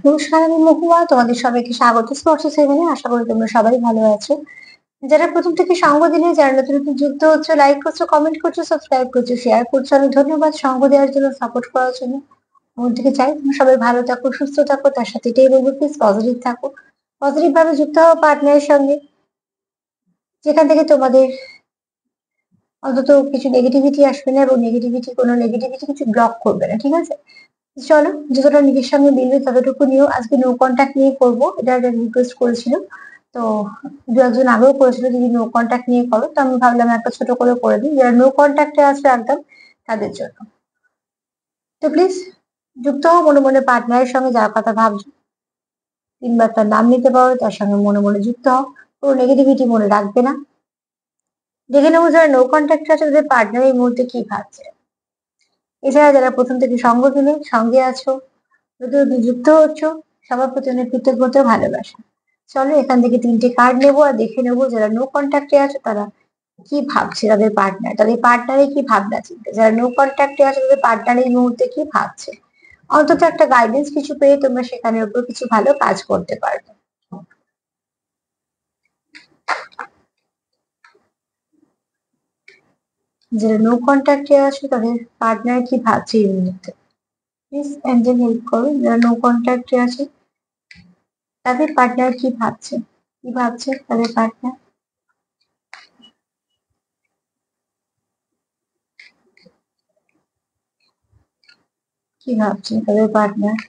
নমস্কার, আমি মহুয়া। তোমাদের সবাইকে স্বাগত স্পর্শ সেভেনে। আশা করি তোমরা সবাই ভালো আছো। যারা প্রথম থেকে সঙ্গ দিলে, যারা নতুন নতুন যুক্ত হচ্ছে, লাইক করছো, কমেন্ট করছো, সাবস্ক্রাইব করছো, শেয়ার করছো, অনেক ধন্যবাদ সঙ্গ দেওয়ার জন্য, সাপোর্ট করার জন্য। মন থেকে চাই তোমরা সবাই ভালো থাকো, সুস্থ থাকো। তার সাথে এটাই বলবো, প্লিজ পজিটিভ থাকো। পজিটিভ ভাবে যুক্ত হও পার্টনারের সঙ্গে, যেখান থেকে তোমাদের অন্তত কিছু নেগেটিভিটি আসবে না, এবং নেগেটিভিটি কিছু ব্লক করবে না, ঠিক আছে? চলো, যতটা নিজের সঙ্গে মিলবে ততটুকু নিয়েও আজকে নো কন্টাক্ট নিয়ে করবো। এটা একটা রিকোয়েস্ট করেছিল, তো দু একজন আগেও করেছিল যদি নো কন্টাক্ট নিয়ে করো, তো আমি ভাবলাম একটা ছোট করে দিই যারা নো কন্টাক্টে আছে একদম, তাদের জন্য। তো প্লিজ যুক্ত হও মনে মনে পার্টনারের সঙ্গে, যার কথা ভাবছো তিনবার তার নাম নিতে পারো, তার সঙ্গে মনে মনে যুক্ত হও। কোনো নেগেটিভিটি মনে রাখবে না। দেখে নেবো যারা নো কন্টাক্টে আছে তাদের পার্টনার এই মুহূর্তে কি ভাবছে। এছাড়া যারা প্রথম থেকে সঙ্গ দিলে, সঙ্গে আছো, নতুন যুক্ত হচ্ছ, সবার প্রতি অনেক কৃতজ্ঞতা, ভালোবাসা। চলো এখান থেকে তিনটে কার্ড নেবো আর দেখে নেবো যারা নো কন্ট্যাক্টে আছে তারা কি ভাবছে, তাদের পার্টনারে কি ভাবনা চিন্তা। যারা নো কন্ট্যাক্টে আছে তাদের পার্টনার এই মুহূর্তে কি ভাবছে, অন্তত একটা গাইডেন্স কিছু পেয়ে তোমরা সেখানের উপর কিছু ভালো কাজ করতে পারবে। যারা নো কন্ট্যাক্টে আছে তাদের পার্টনার কি ভাবছে এই মুহূর্তে, প্লিজ অ্যাঞ্জেল হেল্প করো। যারা নো কন্ট্যাক্টে আছে তাদের পার্টনার কি ভাবছে, কি ভাবছে তাদের পার্টনার, কি ভাবছে তাদের পার্টনার।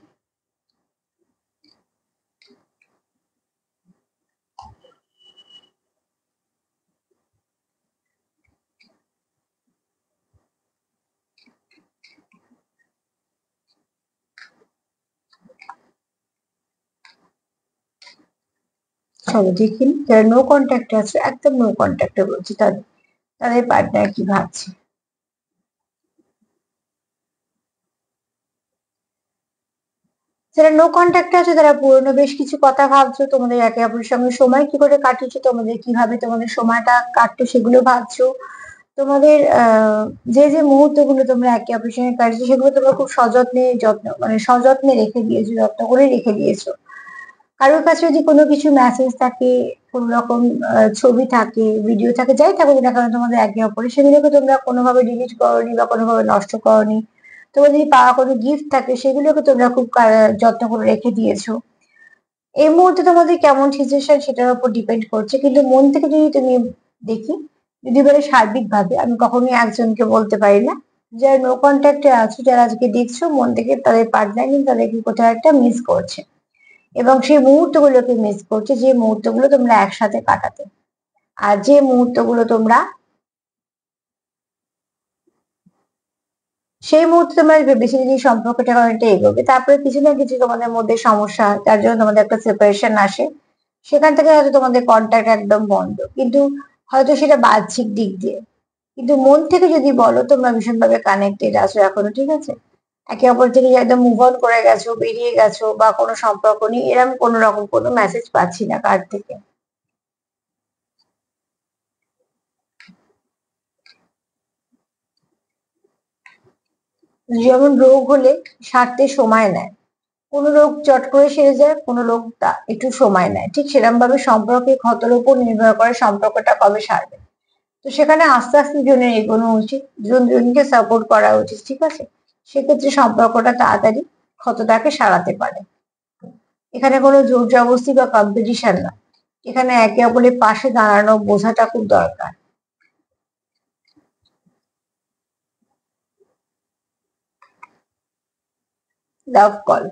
চলো দেখি যারা নো কন্ট্যাক্টে আছে, একদম নো কন্ট্যাক্টে বলছি, তাদের তাদের পার্টনার কি ভাবছে। যারা নো কন্ট্যাক্টে আছে তারা পুরনো বেশ কিছু কথা ভাবছো, তোমাদের একে অপরের সঙ্গে সময় কি করে কাটিয়েছো, তোমাদের কিভাবে তোমাদের সময়টা কাটতো সেগুলো ভাবছো। তোমাদের যে যে মুহূর্তগুলো তোমরা একে অপরের সঙ্গে কাটিয়েছো সেগুলো তোমরা খুব সযত্নে সযত্নে রেখে দিয়েছো, যত্ন করে রেখে দিয়েছো। কারোর কাছে যদি কোনো কিছু মেসেজ থাকে, কোনো রকম ছবি থাকে, ভিডিও থাকে, যাই থাকুক না কেন তোমাদের একে অপরের, সেগুলোকে তোমরা কোনোভাবে ডিলিট করোনি বা কোনোভাবে নষ্ট করোনি। তোমার যদি পাওয়া কোনো গিফট থাকে সেগুলোকে তোমরা খুব যত্ন করে রেখে দিয়েছো। এই মুহূর্তে তোমাদের কেমন সিচুয়েশন সেটার উপর ডিপেন্ড করছে, কিন্তু মন থেকে যদি তুমি দেখি, যদি বলে সার্বিক ভাবে, আমি কখনোই একজনকে বলতে পারি না। যারা নো কন্ট্যাক্টে আছো, যারা আজকে দেখছো, মন থেকে তাদের পার্টনার কিন্তু তাদেরকে কোথাও একটা মিস করছে, এবং সেই মুহূর্তগুলোকে মিস করছে যে মুহূর্তগুলো তোমরা একসাথে কাটাতে, আর যে মুহূর্তগুলো তোমরা সেই মুহূর্তে তোমরা ভেবেছিলে যে সম্পর্কটা অনেকটা এগোবে, তারপরে কিছু না কিছু তোমাদের মধ্যে সমস্যা হয়, তার জন্য তোমাদের একটা সেপারেশন আসে। সেখান থেকে হয়তো তোমাদের কন্ট্যাক্ট একদম বন্ধ, কিন্তু হয়তো সেটা বাহ্যিক দিক দিয়ে, কিন্তু মন থেকে যদি বলো তোমরা ভীষণভাবে কানেক্টেড আছো এখনো, ঠিক আছে? একে অপর থেকে যে একদম মুভ অন করে গেছো, বেরিয়ে গেছো, বা কোনো সম্পর্ক নেই এরকম কোনো রকম কোনো মেসেজ পাচ্ছি না কার থেকে। যেমন রোগ হলে সারতে সময় নেয়, কোনো রোগ চট করে সেরে যায়, কোনো রোগ তা একটু সময় নেয়, ঠিক সেরকম ভাবে সম্পর্কের ক্ষতের উপর নির্ভর করে সম্পর্কটা কবে সারবে। তো সেখানে আস্তে আস্তে দুজনের এগোনো উচিত, দুজনকে সাপোর্ট করা উচিত, ঠিক আছে? সেক্ষেত্রে সম্পর্কটা তাড়াতাড়ি ক্ষতটাকে সারাতে পারে। এখানে কোনো জোর জবরদস্তি বা কম্পিটিশন না, এখানে একে অপরের পাশে দাঁড়ানো বোঝাটা খুব দরকার। লাভ কল,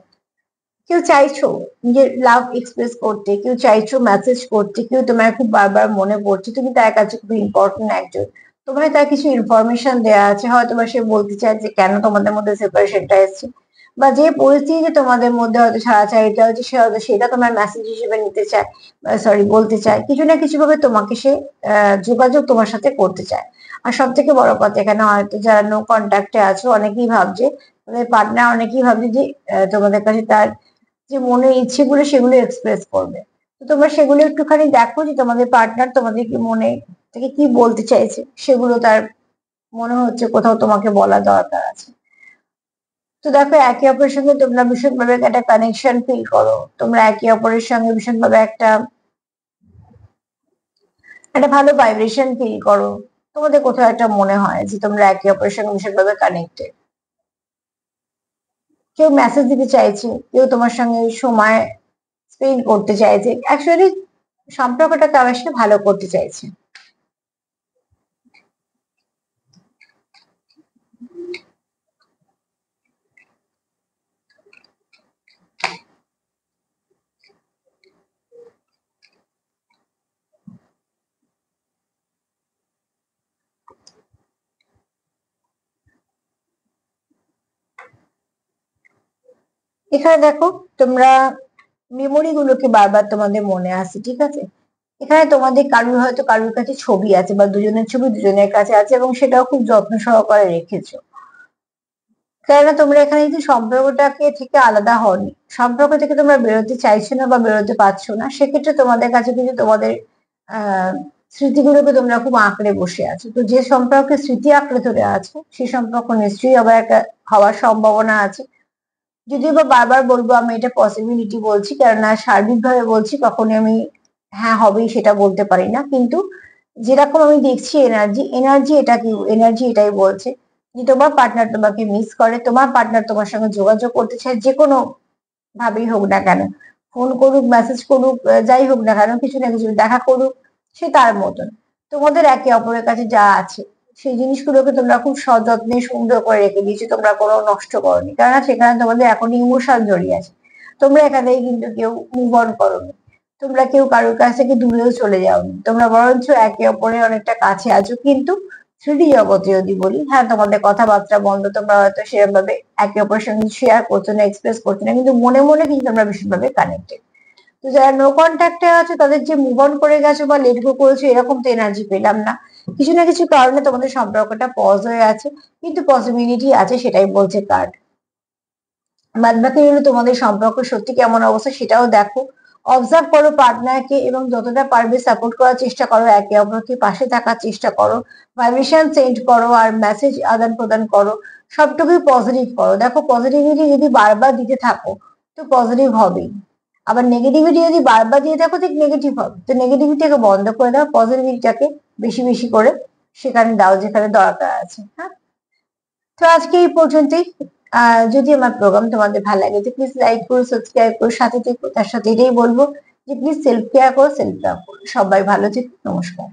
কেউ চাইছো নিজের লাভ এক্সপ্রেস করতে, কেউ চাইছো মেসেজ করতে, কেউ তোমার খুব বারবার মনে পড়ছে, তুমি তার কাছে খুব ইম্পর্টেন্ট একজন, তোমার তার কিছু ইনফরমেশন দেওয়া আছে, হয়তো বা সে বলতে চায় যে কেন তোমাদের মধ্যে সেপারেশনটা এসেছে, বা যে পরিস্থিতি তোমাদের মধ্যে হয়তো ছাড়াছাড়িটা হচ্ছে, সে হয়তো সেটা তোমার মেসেজ হিসেবে নিতে চায়, সরি বলতে চায়, কিছু না কিছু ভাবে তোমাকে সে যোগাযোগ তোমার সাথে করতে চায়। আর সব থেকে বড় কথা, এখানে হয়তো যারা নো কন্ট্যাক্টে আছো অনেকেই ভাবছে, তাদের পার্টনার অনেকেই ভাবছে যে তোমাদের কাছে তার যে মনের ইচ্ছেগুলো সেগুলো এক্সপ্রেস করবে। তো তোমরা সেগুলো একটুখানি দেখো যে তোমাদের পার্টনার তোমাদের কি মনে থেকে কি বলতে চাইছে, সেগুলো তার মনে হচ্ছে কোথাও তোমাকে বলা দরকার আছে। তো দেখো একে অপরের সঙ্গে তোমরা ভীষণভাবে একটা কানেকশন ফিল করো, তোমরা একে অপরের সঙ্গে ভীষণভাবে একটা একটা ভালো ভাইব্রেশন ফিল করো। তোমাদের কোথাও একটা মনে হয় যে তোমরা একে অপরের সঙ্গে ভীষণভাবে কানেক্টেড। কেউ মেসেজ দিতে চাইছে, কেউ তোমার সঙ্গে সময় স্পেন্ড করতে চাইছে, অ্যাকচুয়ালি সম্পর্কটাকে আমার সাথে ভালো করতে চাইছে। এখানে দেখো তোমরা মেমোরি গুলোকে বারবার তোমাদের মনে আসে, ঠিক আছে। এখানে তোমাদের কারুর হয়তো কারুর কাছে ছবি আছে বা দুজনের ছবি দুজনের কাছে আছে এবং সেটাও খুব যত্ন সহকারে রেখেছো। কেননা তোমরা এখানে যদি সম্পর্কটাকে থেকে আলাদা হওনি, সম্পর্ক থেকে তোমরা বেরোতে চাইছো না বা বেরোতে পারছো না, সেক্ষেত্রে তোমাদের কাছে কিন্তু তোমাদের আহ স্মৃতিগুলোকে তোমরা খুব আঁকড়ে বসে আছো। তো যে সম্পর্কে স্মৃতি আঁকড়ে ধরে আছে সেই সম্পর্ক নিশ্চয়ই আবার একটা হওয়ার সম্ভাবনা আছে। যদিও বা বারবার বলবো আমি এটা পসিবিলিটি বলছি, কেননা সার্বিকভাবে বলছি, কখনই আমি হ্যাঁ হবেই সেটা বলতে পারি না। কিন্তু যেরকম আমি দেখছি এনার্জি, এনার্জি এটাই বলছে যে তোমার পার্টনার তোমাকে মিস করে, তোমার পার্টনার তোমার সঙ্গে যোগাযোগ করতে চায়, যে কোনো ভাবেই হোক না কেন, ফোন করুক, মেসেজ করুক, যাই হোক না কেন, কিছু না কিছু দেখা করুক, সে তার মতন। তোমাদের একে অপরের কাছে যা আছে সেই জিনিসগুলোকে তোমরা খুব সযত্নে সুন্দর করে রেখে দিয়েছো, তোমরা কোনো নষ্ট করোনি, কেননা সেখানে তোমাদের এখন ইমোশন জড়িয়ে আছে। তোমরা এখান থেকে কিন্তু কেউ মুভ অন করোনি, তোমরা কেউ কারোর কাছ থেকে দূরেও চলে যাওনি, তোমরা বরঞ্চ একে অপরের অনেকটা কাছে আছো। কিন্তু থ্রিডি জগতে যদি বলি, হ্যাঁ তোমাদের কথাবার্তা বন্ধ, তোমরা হয়তো সেরকম ভাবে একে অপরের সঙ্গে শেয়ার করছো না, এক্সপ্রেস করছো না, কিন্তু মনে মনে কিন্তু তোমরা ভীষণভাবে কানেক্টেড। তো যারা নো কন্ট্যাক্টে আছে তাদের যে মুভ অন করে গেছো বা লেট গো করেছো, এরকম তো এনার্জি পেলাম না। কিছু না কিছু কারণে তোমাদের সম্পর্কটা পজ হয়ে আছে, কিন্তু পসিবিলিটি আছে, সেটাই বলছে কার্ড। বাদ বাকি হলো তোমাদের সম্পর্ক সত্যি কেমন অবস্থা সেটাও দেখো, অবজার্ভ করো পার্টনারকে এবং যতটা পারবে সাপোর্ট করার চেষ্টা করো, একে অপরকে পাশে থাকার চেষ্টা করো, ভাইব্রেশন সেন্ড করো আর মেসেজ আদান প্রদান করো, সবটুকুই পজিটিভ করো। দেখো পজিটিভিটি যদি বারবার দিতে থাকো তো পজিটিভ হবেই, আবার নেগেটিভিটি যদি বারবার দিয়ে থাকো ঠিক নেগেটিভ হবে। তো নেগেটিভিটিকে বন্ধ করে দাও, পজিটিভিটিটাকে বেশি বেশি করে সেখানে দাও যেখানে দরকার আছে। হ্যাঁ, তো আজকে এই পর্যন্তই। যদি আমার প্রোগ্রাম তোমাদের ভালো লাগে তো প্লিজ লাইক করো, সাবস্ক্রাইব করো, সাথে থেকো। তার সাথে এটাই বলবো যে প্লিজ সেলফ কেয়ার করো, সেলফ লাভ করো। সবাই ভালো থেকো, নমস্কার।